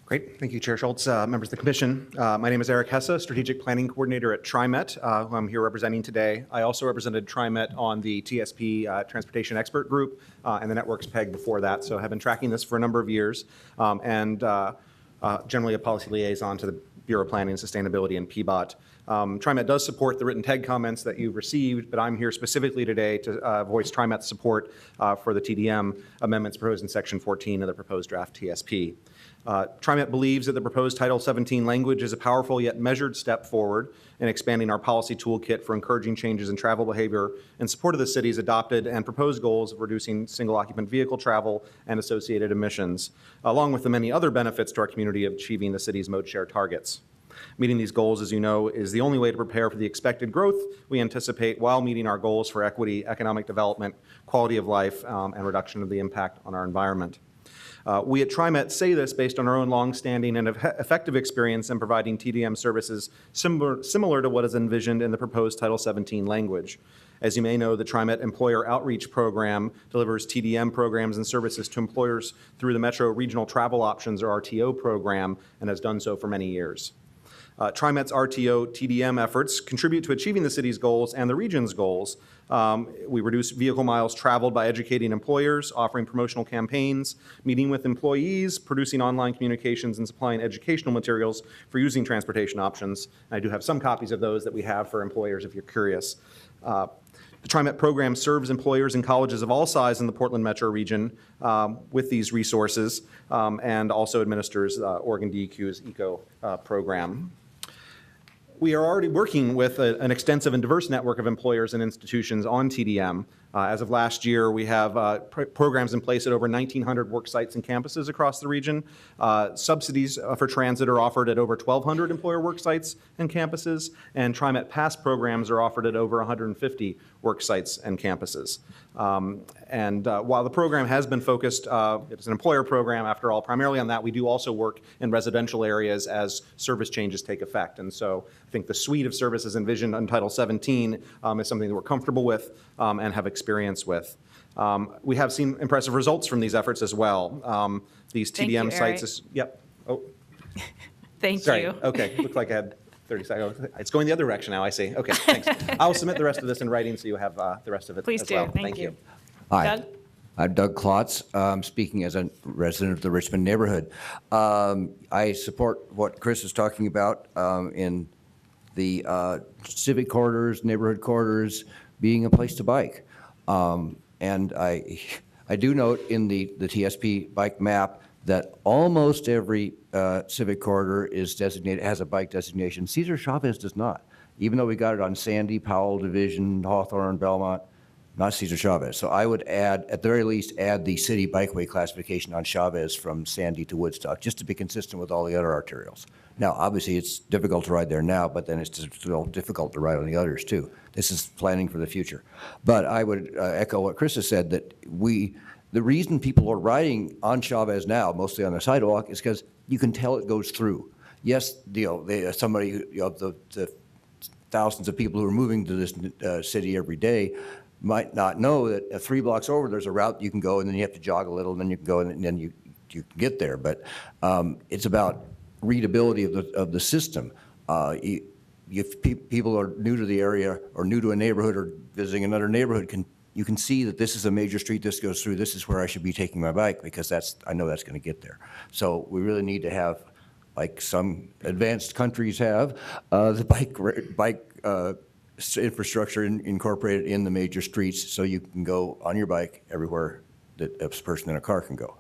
Great. Thank you, Chair Schultz, members of the commission. My name is Eric Hesse, Strategic Planning Coordinator at TriMet, who I'm here representing today. I also represented TriMet on the TSP Transportation Expert Group and the Networks PEG before that, so have been tracking this for a number of years, and generally a policy liaison to the Bureau of Planning and Sustainability and PBOT. TriMet does support the written TEG comments that you've received, but I'm here specifically today to voice TriMet's support for the TDM amendments proposed in Section 14 of the proposed draft TSP. TriMet believes that the proposed Title 17 language is a powerful yet measured step forward in expanding our policy toolkit for encouraging changes in travel behavior in support of the city's adopted and proposed goals of reducing single-occupant vehicle travel and associated emissions, along with the many other benefits to our community of achieving the city's mode share targets. Meeting these goals, as you know, is the only way to prepare for the expected growth we anticipate while meeting our goals for equity, economic development, quality of life, and reduction of the impact on our environment. We at TriMet say this based on our own longstanding and effective experience in providing TDM services similar to what is envisioned in the proposed Title 17 language. As you may know, the TriMet Employer Outreach Program delivers TDM programs and services to employers through the Metro Regional Travel Options, or RTO program, and has done so for many years. TriMet's RTO TDM efforts contribute to achieving the city's goals and the region's goals. We reduce vehicle miles traveled by educating employers, offering promotional campaigns, meeting with employees, producing online communications, and supplying educational materials for using transportation options. I do have some copies of those that we have for employers if you're curious. The TriMet program serves employers and colleges of all sizes in the Portland metro region with these resources, and also administers Oregon DEQ's ECO program. We are already working with an extensive and diverse network of employers and institutions on TDM. As of last year, we have programs in place at over 1,900 work sites and campuses across the region. Subsidies for transit are offered at over 1,200 employer work sites and campuses, and TriMet Pass programs are offered at over 150 work sites and campuses. While the program has been focused, it's an employer program after all, primarily on that, we do also work in residential areas as service changes take effect. And so I think the suite of services envisioned in Title 17 is something that we're comfortable with and have experience with. We have seen impressive results from these efforts as well. These Thank TDM you, sites, yep. Oh, Thank sorry. you. Okay, looked like I had 30 seconds. It's going the other direction now, I see. Okay, thanks. I'll submit the rest of this in writing so you have the rest of it Please as do. well. Thank you. Hi. Doug? I'm Doug Klotz, speaking as a resident of the Richmond neighborhood. I support what Chris is talking about in the civic corridors, neighborhood corridors, being a place to bike. And I do note in the TSP bike map that almost every civic corridor is designated, has a bike designation. Cesar Chavez does not, even though we got it on Sandy, Powell Division, Hawthorne, Belmont, not Cesar Chavez. So I would add, at the very least, add the city bikeway classification on Chavez from Sandy to Woodstock, just to be consistent with all the other arterials. Now, obviously, it's difficult to ride there now, but then it's still difficult to ride on the others, too. This is planning for the future. But I would echo what Chris has said, that the reason people are riding on Chavez now, mostly on the sidewalk, is because you can tell it goes through. Yes, somebody, the thousands of people who are moving to this city every day might not know that 3 blocks over there's a route you can go, and then you have to jog a little, and then you can go, and then you can get there. But it's about readability of the system. If people are new to the area or new to a neighborhood or visiting another neighborhood, you can see that this is a major street, this goes through, this is where I should be taking my bike, because I know that's going to get there. So we really need to have, like some advanced countries have, the bike infrastructure incorporated in the major streets, so you can go on your bike everywhere that a person in a car can go.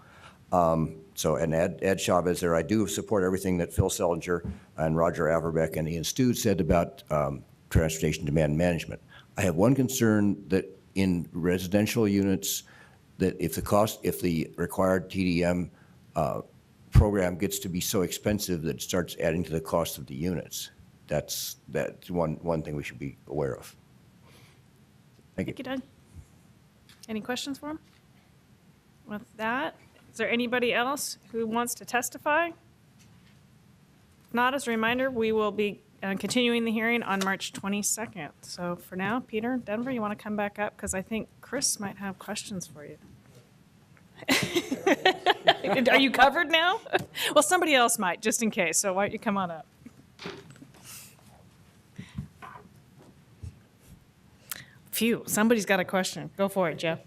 And add Chavez there. I do support everything that Phil Sellinger and Roger Averbeck and Ian Stude said about transportation demand management. I have one concern, that in residential units, that if the required TDM program gets to be so expensive that it starts adding to the cost of the units. That's one thing we should be aware of. Thank you. Thank you, Doug. Any questions for him? With that, is there anybody else who wants to testify? If not, as a reminder, we will be continuing the hearing on March 22nd. So for now, Peter, Denver, you want to come back up? Because I think Chris might have questions for you. Are you covered now? Well, somebody else might, just in case. So why don't you come on up? Phew, somebody's got a question. Go for it, Jeff.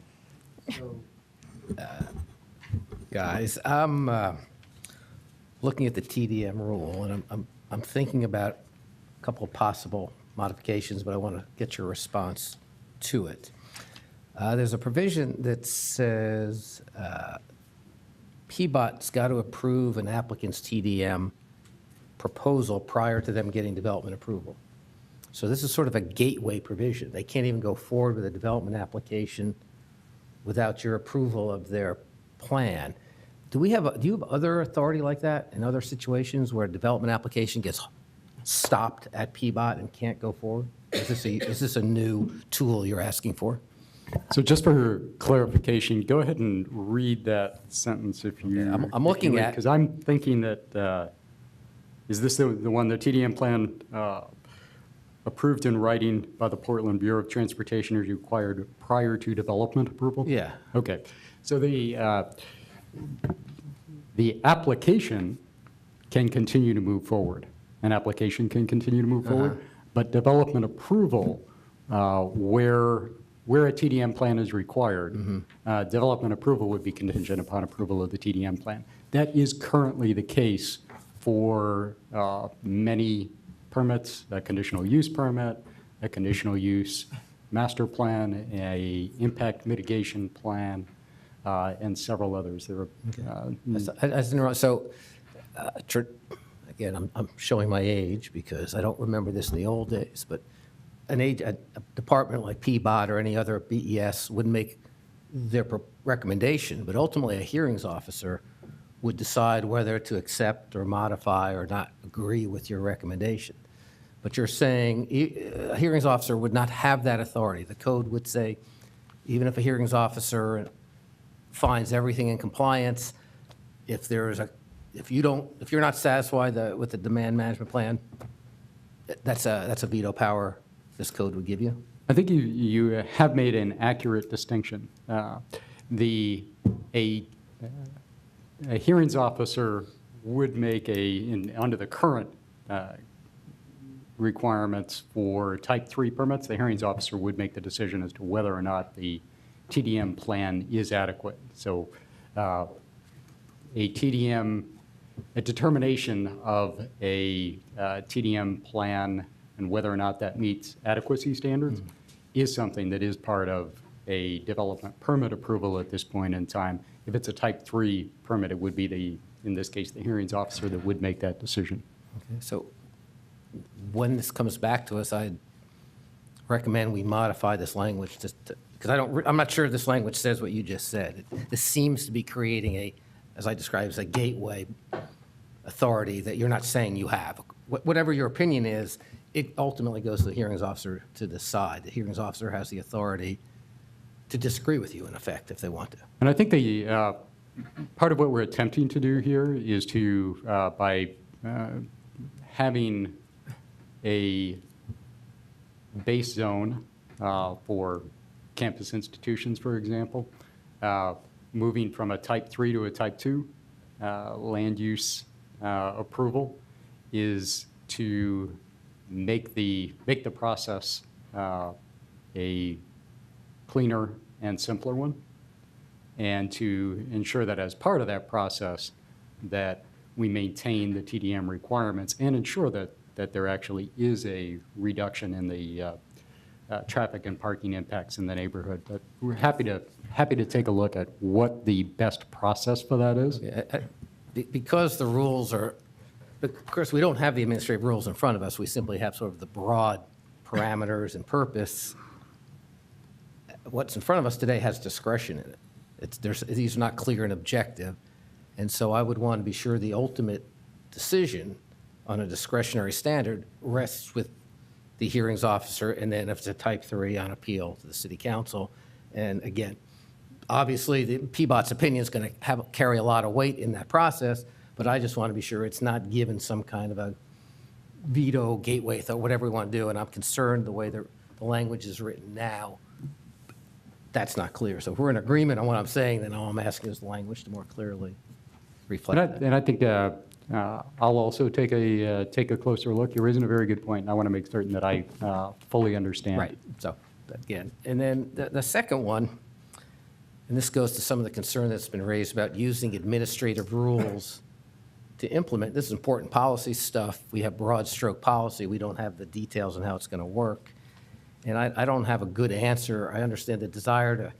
Guys, I'm looking at the TDM rule, and I'm I'm thinking about a couple of possible modifications, but I want to get your response to it. There's a provision that says PBOT's got to approve an applicant's TDM proposal prior to them getting development approval. So this is sort of a gateway provision. They can't even go forward with a development application without your approval of their plan. Do you have other authority like that in other situations where a development application gets stopped at PBOT and can't go forward? Is this a new tool you're asking for? So just for clarification, go ahead and read that sentence if you. Okay, I'm looking at. Because I'm thinking that, is this the one, the TDM plan approved in writing by the Portland Bureau of Transportation is required prior to development approval? Yeah. Okay. So the application can continue to move forward. An application can continue to move forward, but development approval, where a TDM plan is required, development approval would be contingent upon approval of the TDM plan. That is currently the case for many permits, a conditional use permit, a conditional use master plan, a impact mitigation plan, and several others. There are, Again, I'm showing my age because I don't remember this in the old days, but a department like PBOT or any other BES would make their recommendation, but ultimately a hearings officer would decide whether to accept or modify or not agree with your recommendation. But you're saying a hearings officer would not have that authority. The code would say, even if a hearings officer finds everything in compliance, if you're not satisfied with the demand management plan, that's a veto power this code would give you? I think you have made an accurate distinction. A hearings officer would make under the current requirements for type 3 permits, the hearings officer would make the decision as to whether or not the TDM plan is adequate. So a determination of a TDM plan and whether or not that meets adequacy standards is something that is part of a development permit approval at this point in time. If it's a type 3 permit, it would be in this case, the hearings officer that would make that decision. Okay, so when this comes back to us, I'd recommend we modify this language because I'm not sure this language says what you just said. This seems to be creating as I described, as a gateway authority that you're not saying you have. Whatever your opinion is, it ultimately goes to the hearings officer to decide. The hearings officer has the authority to disagree with you, in effect, if they want to. And I think part of what we're attempting to do here is to, by having a base zone for campus institutions, for example, moving from a type 3 to a type 2 land use approval is to make the process a cleaner and simpler one, and to ensure that as part of that process that we maintain the TDM requirements and ensure that there actually is a reduction in the traffic and parking impacts in the neighborhood. But we're happy to take a look at what the best process for that is. Because the rules are, of course, we don't have the administrative rules in front of us. We simply have sort of the broad parameters and purpose. What's in front of us today has discretion in it. These are not clear and objective. And so I would want to be sure the ultimate decision on a discretionary standard rests with the hearings officer, and then if it's a type 3 on appeal to the city council. And again, obviously the PBOT's opinion is going to carry a lot of weight in that process, but I just want to be sure it's not given some kind of a veto, gateway, whatever we want to do. And I'm concerned the way the language is written now, that's not clear. So if we're in agreement on what I'm saying, then all I'm asking is the language to more clearly reflect that. And I think I'll also take a closer look. You're raising a very good point, and I want to make certain that I fully understand. Right. So again, and then the second one, and this goes to some of the concern that's been raised about using administrative rules to implement. This is important policy stuff. We have broad stroke policy. We don't have the details on how it's going to work. And I don't have a good answer. I understand the desire to,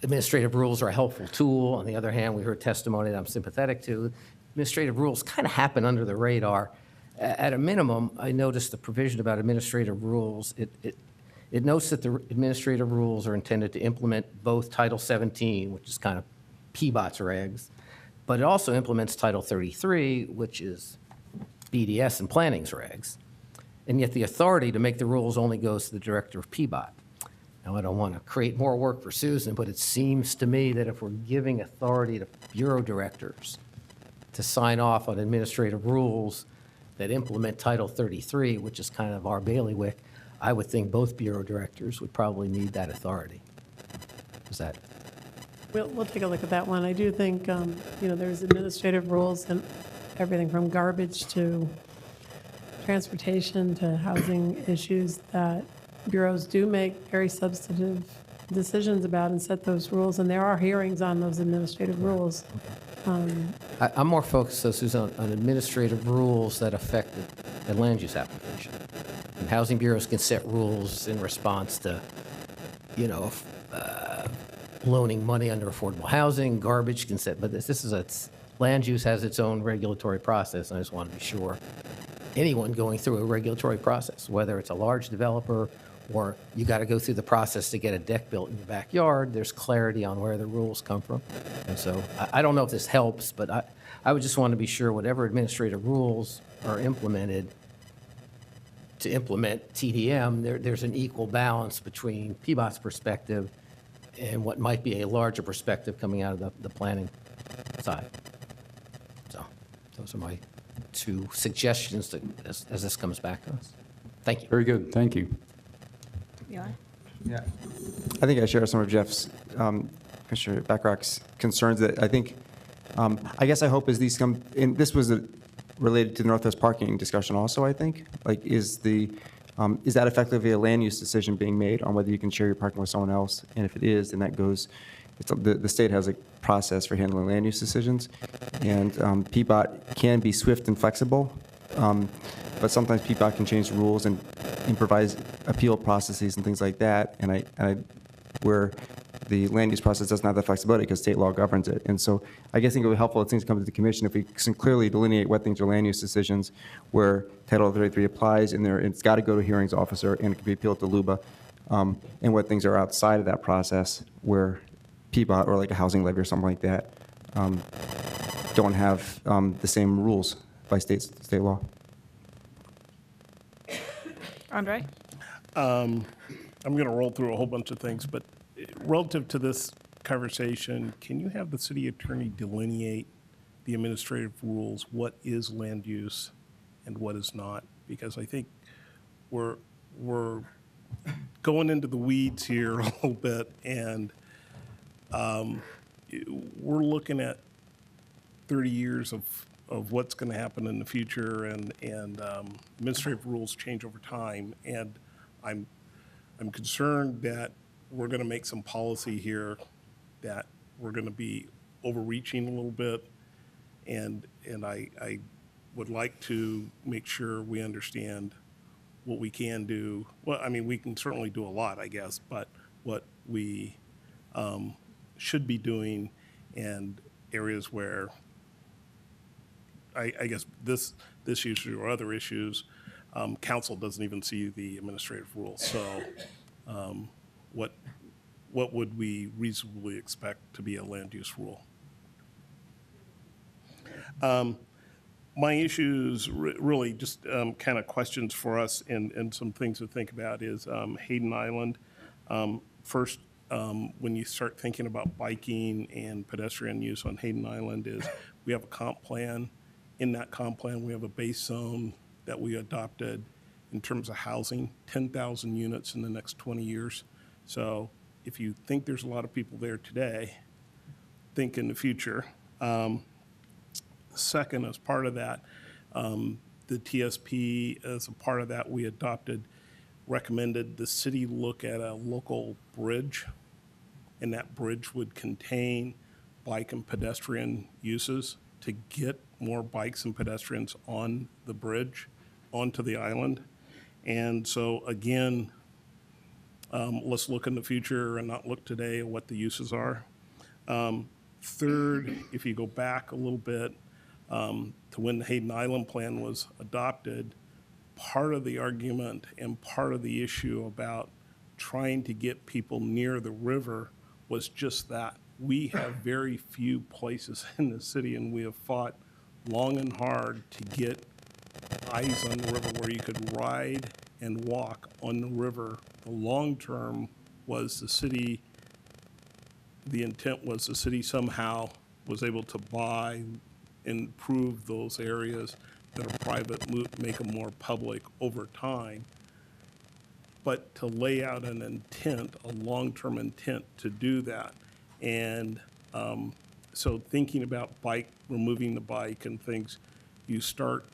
administrative rules are a helpful tool. On the other hand, we heard testimony that I'm sympathetic to. Administrative rules kind of happen under the radar. At a minimum, I noticed the provision about administrative rules. It notes that the administrative rules are intended to implement both Title 17, which is kind of PBOT's regs, but it also implements Title 33, which is BDS and planning's regs. And yet the authority to make the rules only goes to the director of PBOT. Now, I don't want to create more work for Susan, but it seems to me that if we're giving authority to bureau directors to sign off on administrative rules that implement Title 33, which is kind of our bailiwick, I would think both bureau directors would probably need that authority. Is that? We'll take a look at that one. I do think, there's administrative rules and everything from garbage to transportation to housing issues that bureaus do make very substantive decisions about and set those rules, and there are hearings on those administrative rules. I'm more focused, though, Susan, on administrative rules that affect the land use application. And housing bureaus can set rules in response to, loaning money under affordable housing, garbage can set, but land use has its own regulatory process, and I just want to be sure anyone going through a regulatory process, whether it's a large developer or you got to go through the process to get a deck built in your backyard, there's clarity on where the rules come from. And so I don't know if this helps, but I would just want to be sure whatever administrative rules are implemented to implement TDM, there's an equal balance between PBOT's perspective and what might be a larger perspective coming out of the planning side. So those are my two suggestions as this comes back to us. Thank you. Very good. Thank you. Eli? Yeah. I think I share some of Jeff's, Commissioner Bacharach's concerns that I think, I guess I hope as these come, and this was related to the Northwest parking discussion also, I think, like is that effectively a land use decision being made on whether you can share your parking with someone else? And if it is, then that goes, the state has a process for handling land use decisions, and PBOT can be swift and flexible, but sometimes PBOT can change the rules and improvise appeal processes and things like that, and where the land use process doesn't have the flexibility because state law governs it. And so I guess I think it would be helpful if things come to the commission if we can clearly delineate what things are land use decisions where Title 33 applies and it's got to go to a hearings officer and it can be appealed to LUBA, and what things are outside of that process where PBOT or like a housing levy or something like that don't have the same rules by state law. Andre? I'm going to roll through a whole bunch of things, but relative to this conversation, can you have the city attorney delineate the administrative rules, what is land use and what is not? Because I think we're going into the weeds here a little bit, and we're looking at 30 years of what's going to happen in the future, and administrative rules change over time, and I'm concerned that we're going to make some policy here that we're going to be overreaching a little bit, and I would like to make sure we understand what we can do. Well, I mean, we can certainly do a lot, I guess, but what we should be doing and areas where I guess this issue or other issues, council doesn't even see the administrative rules. So what would we reasonably expect to be a land use rule? My issues really just kind of questions for us and some things to think about is Hayden Island. First, when you start thinking about biking and pedestrian use on Hayden Island is we have a comp plan. In that comp plan, we have a base zone that we adopted in terms of housing, 10,000 units in the next 20 years. So if you think there's a lot of people there today, think in the future. Second, as part of that, the TSP, as a part of that, we recommended the city look at a local bridge, and that bridge would contain bike and pedestrian uses to get more bikes and pedestrians on the bridge, onto the island. And so again, let's look in the future and not look today at what the uses are. Third, if you go back a little bit to when the Hayden Island plan was adopted, part of the argument and part of the issue about trying to get people near the river was just that. We have very few places in the city, and we have fought long and hard to get eyes on the river where you could ride and walk on the river. The long term was the intent was the city somehow was able to buy and improve those areas that are private, make them more public over time. But to lay out an intent, a long-term intent to do that. And so thinking about removing the bike and things, you start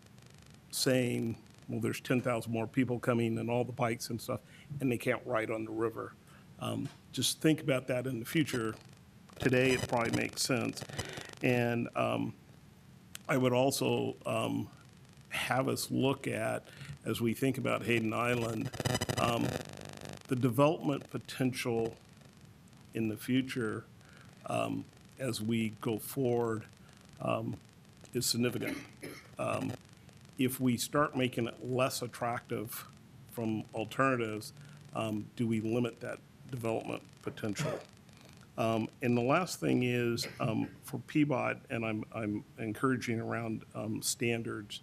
saying, well, there's 10,000 more people coming and all the bikes and stuff, and they can't ride on the river. Just think about that in the future. Today, it probably makes sense. And I would also have us look at, as we think about Hayden Island, the development potential in the future as we go forward is significant. If we start making it less attractive from alternatives, do we limit that development potential? And the last thing is for PBOT, and I'm encouraging around standards,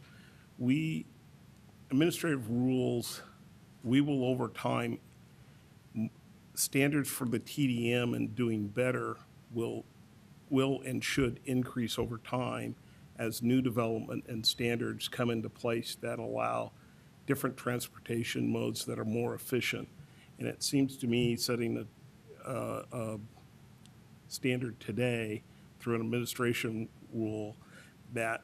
administrative rules, we will over time, standards for the TDM and doing better will and should increase over time as new development and standards come into place that allow different transportation modes that are more efficient. And it seems to me setting a standard today through an administration rule that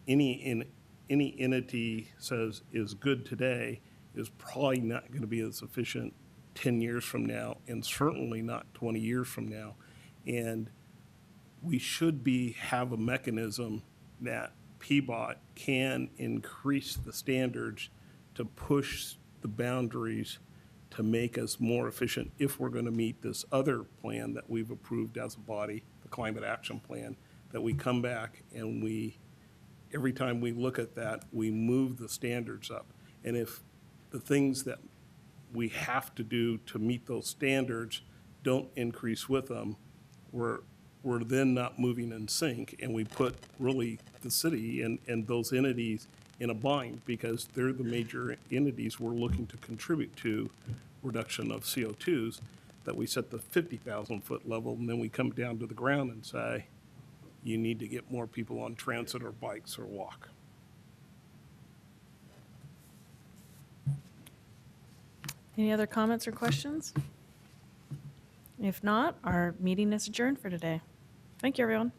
any entity says is good today is probably not going to be as efficient 10 years from now, and certainly not 20 years from now. And we should have a mechanism that PBOT can increase the standards to push the boundaries to make us more efficient if we're going to meet this other plan that we've approved as a body, the Climate Action Plan, that we come back and every time we look at that, we move the standards up. And if the things that we have to do to meet those standards don't increase with them, we're then not moving in sync, and we put really the city and those entities in a bind because they're the major entities we're looking to contribute to reduction of CO2s, that we set the 50,000 foot level, and then we come down to the ground and say, you need to get more people on transit or bikes or walk. Any other comments or questions? If not, our meeting is adjourned for today. Thank you, everyone.